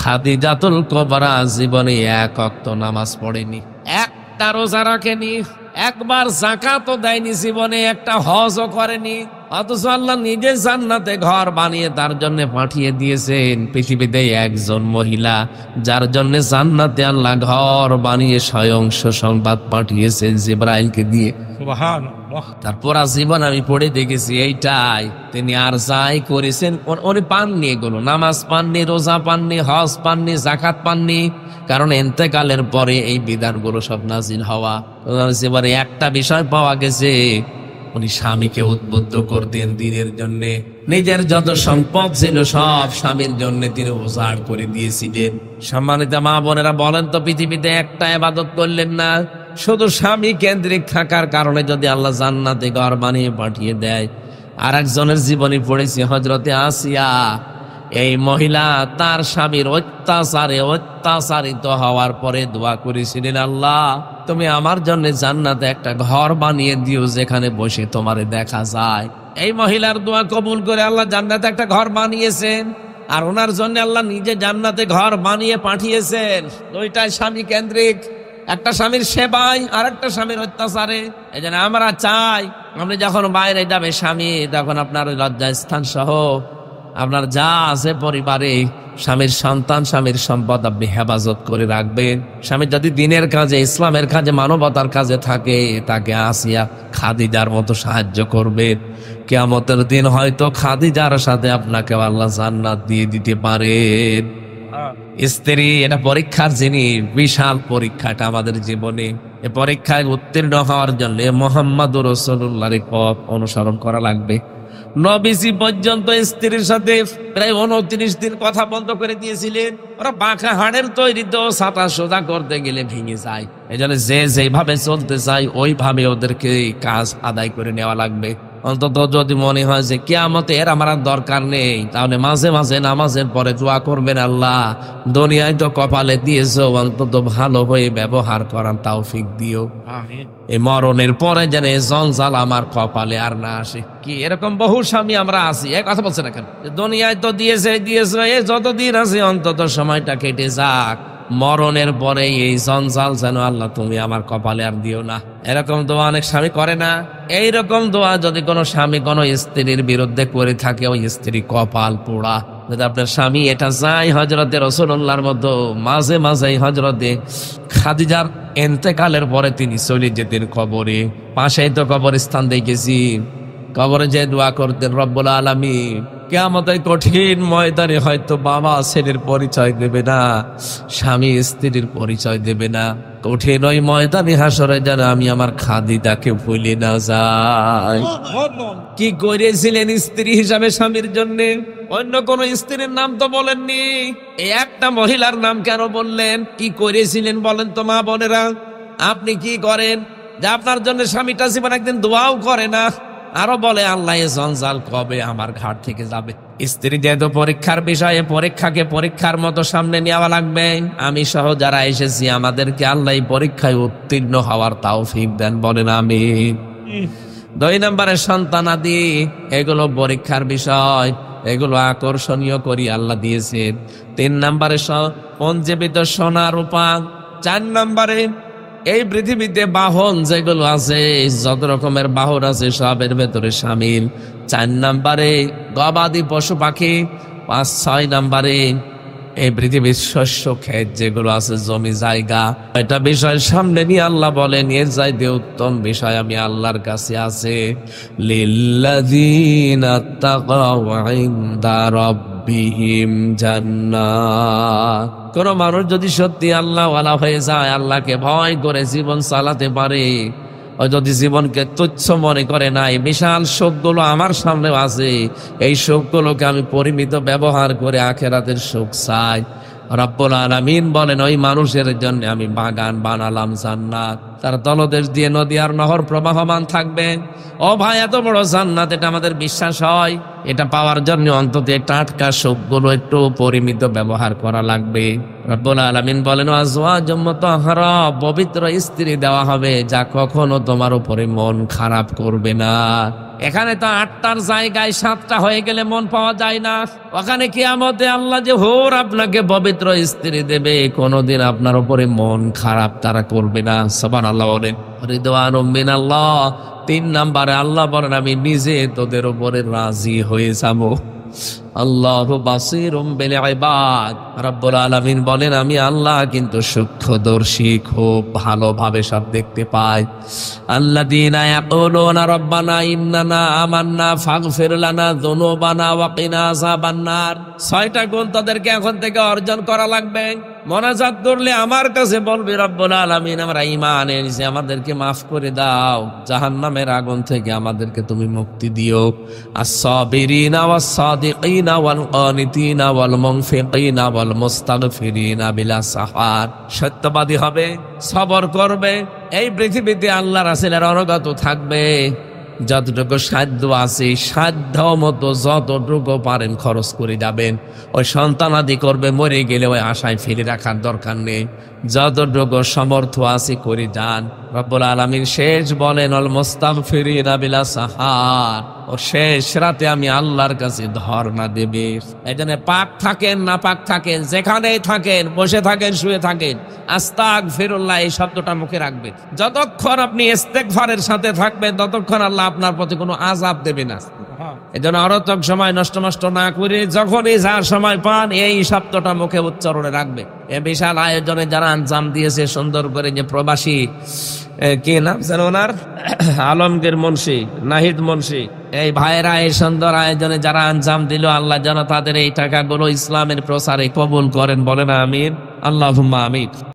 খাদিজাতুল কুবরা জীবনে এক ওয়াক্ত নামাজ পড়েনি, একটা রোজা রাখেনি, একবার যাকাতও দেয়নি, জীবনে একটা হজও করেনি। অথচ আল্লাহ নিজে জান্নাতে ঘর বানিয়ে তার জন্য পাঠিয়ে দিয়েছেন পৃথিবীতে একজন মহিলা, যার জন্য জান্নাতে আল্লাহ ঘর বানিয়ে স্বয়ং সুসংবাদ পাঠিয়েছেন জিবরাইলকে দিয়ে। সুবহানাল্লাহ। তারপর জীবন আমি পড়ে দেখেছি এইটাই। তিনি আর যাই করেছেন উনি পাননি, এগুলো নামাজ পাননি, রোজা পাননি, হজ পাননি, যাকাত পাননি, কারণ এন্তেকালের পরে এই বিধানগুলো সব নাজিল হওয়া। জীবনে একটা বিষয় পাওয়া গেছে, উনি স্বামীকে উদ্বুদ্ধ করতেন দিনের জন্য। নিজের যত সম্পদ ছিল সব স্বামীর জন্য তিনি উজাড় করে দিয়েছিলেন। সম্মানিত মা বোনেরা, বলেন তো পৃথিবীতে একটা ইবাদত করলেন না? শুধু স্বামী কেন্দ্রিক থাকার কারণে যদি আল্লাহ জান্নাতে ঘর বানিয়ে পাঠিয়ে দেয়। আর একজনের জীবনী পড়েছি, হযরতে আসিয়া। এই মহিলা তার স্বামীর অত্যাচারিত হওয়ার পরে দোয়া করেছিলেন, আল্লাহ তুমি আমার জন্য জান্নাতে একটা ঘর বানিয়ে দিও যেখানে বসে তোমারে দেখা যায়। এই মহিলার দোয়া কবুল করে আল্লাহ জান্নাতে একটা ঘর বানিয়েছেন, আর ওনার জন্য আল্লাহ নিজে জান্নাতে ঘর বানিয়ে পাঠিয়েছেন। দুইটাই স্বামী কেন্দ্রিক, একটা স্বামীর সেবায় আর একটা স্বামীর অত্যাচারে। এই জন্য আমরা চাই আপনি যখন বাইরে যাবে স্বামী, তখন আপনার লজ্জাস্থান সহ আপনার যা আছে পরিবারে, স্বামীর সন্তান, স্বামীর সম্পদ আপনি হেফাজত করে রাখবেন। স্বামী যদি দিনের কাজে, ইসলামের কাজে, মানবতার কাজে থাকে, তাকে আসিয়া খাদিজার মতো সাহায্য করবেন। কিয়ামতের দিন হয়তো খাদিজার সাথে আপনাকে আল্লাহ জান্নাত দিয়ে দিতে পারেন। স্ত্রী এটা পরীক্ষার জিনিস, বিশাল পরীক্ষাটা আমাদের জীবনে। এই পরীক্ষায় উত্তীর্ণ হওয়ার জন্য মুহাম্মদুর রাসূলুল্লাহর পথ অনুসরণ করা লাগবে। নবীজি পর্যন্ত স্ত্রীর সাথে প্রায় 29 দিন কথা বন্ধ করে দিয়েছিলেন। ওরা বাঁকা হাড়ের তৈরি, তো ছাতা সোজা করতে গেলে ভেঙে যায়। এই জন্য যে যেভাবে চলতে চায় ওইভাবে ওদেরকে কাজ আদায় করে নেওয়া লাগবে। অন্তত যদি মনে হয় যে কিয়ামতের আমার দরকার নেই, তাহলে মাঝে মাঝে নামাজের পরে দোয়া করবেন, আল্লাহ দুনিয়ায় তো কপালে দিয়েছো, অন্তত ভালো হয়ে ব্যবহার করার তৌফিক দিও। এই মরণের পরে যেন জঞ্জাল আমার কপালে আর না আসে। কি এরকম বহু স্বামী আমরা আছি, এক কথা বলছে না কেন, দুনিয়ায় তো দিয়েছে এ যতদিন আছে অন্তত সময়টা কেটে যাক, মরণের পরে এই জঞ্জাল যেন আল্লাহ তুমি আমার কপালে আর দিও না। এরকম দোয়া অনেক স্বামী করে না। এইরকম দোয়া যদি কোনো স্বামী কোনো স্ত্রীর বিরুদ্ধে করে থাকে, ওই স্ত্রী কপাল পোড়া। যদি আপনার স্বামী এটা চায় হযরতে রাসূলুল্লাহর মতো, মাঝে মাঝে হযরতে খাদিজার ইন্তেকালের পরে তিনি চলে যেতেন কবরে। পাশেই তো কবরস্থান দেখেছি, কবরে যে দোয়া করতেন, রব্বুল আলামিন কিয়ামতের কঠিন ময়দানে হয়তো বাবা ছেলের পরিচয় দেবে না, স্বামী স্ত্রীর পরিচয় দেবে না। কঠিন ওই ময়দানে হাসরে যেন আমি আমার খাদিজাকে ভুলে না যাই। কি করেছিলেন স্ত্রী হিসাবে স্বামীর জন্য? অন্য কোন স্ত্রীর নাম তো বলেননি, এই একটা মহিলার নাম কেন বললেন? কি করেছিলেন বলেন তো মা বোনেরা? আপনি কি করেন যে আপনার জন্য স্বামীটা জীবন একদিন দোয়াও করে না, আরো বলে আল্লাহ এ জঞ্জাল কবে আমার ঘাট থেকে যাবে? স্ত্রী যেহেতু পরীক্ষার বিষয়ে, পরীক্ষাকে পরীক্ষার মতো সামনে নেওয়া লাগবে। আমি সহ যারা এসেছি আমাদেরকে আল্লাহ এই পরীক্ষায় উত্তীর্ণ হওয়ার তৌফিক দেন, বলেন আমিন। 2 নম্বরে সন্তানাদি, এগুলো পরীক্ষার বিষয়, এগুলো আকর্ষণীয় করি আল্লাহ দিয়েছেন। 3 নম্বরে পঞ্জীবিত সোনা রূপা। 4 নম্বরে এই পৃথিবীতে বাহন যেগুলো আছে, যত রকমের বাহন আছে সবের ভেতরে শামিল। 4 নম্বরে গবাদি পশু পাখি। 5-6 নম্বরে এই পৃথিবীর শস্য ক্ষেত যেগুলো আছে, জমি জায়গা। এটা বিষয় সামনে নিয়ে আল্লাহ বলেন এর চাইতে উত্তম বিষয় আমি আল্লাহর কাছে আছে। লিল্লাযীনা তাকাউ ইনদা রাব্বিহিম জান্নাত। কোন মানুষ যদি সত্যি আল্লাহ ওয়ালা হয়ে যায়, আল্লাহকে ভয় করে জীবন চালাতে পারে, ও যদি জীবনকে তুচ্ছ মনে করে না, এই বিশাল সুখগুলো আমার সামনে আছে, এই সুখগুলোকে আমি পরিমিত ব্যবহার করে আখিরাতের সুখ চাই। রব্বুল আলামিন বলেন ওই মানুষের জন্য আমি বাগান বানালাম জান্নাত, তার তলদেশ দিয়ে নদী আর নহর প্রবাহমান থাকবে। ও ভাই, এত বড় জান্নাত, এটা আমাদের বিশ্বাস হয়। এটা পাওয়ার জন্য অন্তত টাটকা সুখগুলো একটু পরিমিত ব্যবহার করা লাগবে। রব্বুল আলামিন বলেন আজওয়াজুম মুতাহহারা, পবিত্র স্ত্রী দেওয়া হবে যা কখনো তোমার উপরে মন খারাপ করবে না। এখানে তো 8টার জায়গায় 7টা হয়ে গেলে মন পাওয়া যায় না। ওখানে কিয়ামতে আল্লাহ যে হোর আপনাকে পবিত্র স্ত্রী দেবে, কোনোদিন আপনার উপরে মন খারাপ তারা করবে না। সুবহানাল্লাহ বলেন। রিদওয়ানুম মিনাল্লাহ। 3 নম্বরে আল্লাহ বলেন আমি নিজে তোদের উপরে রাজি হয়ে যাব। আল্লাহু বাসীরুম বিল ইবাদ। রব্বুল আলামিন বলেন আমি আল্লাহ কিন্তু সূক্ষ্মদর্শী, খুব ভালোভাবে সব দেখতে পাই। আল্লাযীনা ইয়াকুলুনা রব্বানা ইন্নানা আমান্না ফাগফির লানা যুনুবানা ওয়া কিনা আযাবান নার। 6টা গুণ তাদেরকে এখন থেকে অর্জন করা লাগবে। মোনাজাত করলে আমার কাছে বলবে রব্বুল আলামিন আমরা ঈমান এনেছি, আমাদেরকে মাফ করে দাও, জাহান্নামের আগুন থেকে আমাদেরকে তুমি মুক্তি দিও। আস-সাবিরিনা ওয়াস-সাদিকিনা ওয়াল কানিতিনা ওয়াল মুনফিকিনা ওয়াল মুস্তাগফিরিনা বিলা সাহার। সত্যবাদী হবে, সবর করবে, এই পৃথিবীতে আল্লাহ রাসূলের অনুগত থাকবে। যতটুকু সাধ্য আছে সাধ্য মতো যতটুকু পারেন খরচ করে যাবেন। ওই সন্তানাদি করবে, মরে গেলে ওই আশায় ফেলে রাখার দরকার নেই। যতটুকু সমর্থ আছে করে যান। রব্বুল আলামিন শেষ বলেন আল মুস্তাগফিরিনা বিলা সাহার। ও শেষ রাতে আমি আল্লাহর কাছে ধর্ণা দেবে। এই জন্য পাক থাকেন না পাক থাকেন, যেখানেই থাকেন, বসে থাকেন, শুয়ে থাকেন, আস্তাগফিরুল্লাহ এই শব্দটা মুখে রাখবেন। যতক্ষণ আপনি ইস্তেগফারের সাথে থাকবেন ততক্ষণ আল্লাহ আপনার প্রতি কোনো আযাব দেবে না। এই জন্য অরতক সময় নষ্ট না করে যখনই যার সময় পান এই শব্দটা মুখে উচ্চারণে রাখবে। এ বিশাল আয়োজনে যারা আঞ্জাম দিয়েছে সুন্দর করে, যে প্রবাসী কি নাম যেন ওনার, আলমগীর মুন্সি, নাহিদ মুন্সি, এই ভাইয়েরা এই সুন্দর আয়োজনে যারা আঞ্জাম দিল, আল্লাহ যেন তাদের এই টাকাগুলো ইসলামের প্রসারে কবুল করেন। বলেন আমিন, আল্লাহুম্মা আমিন।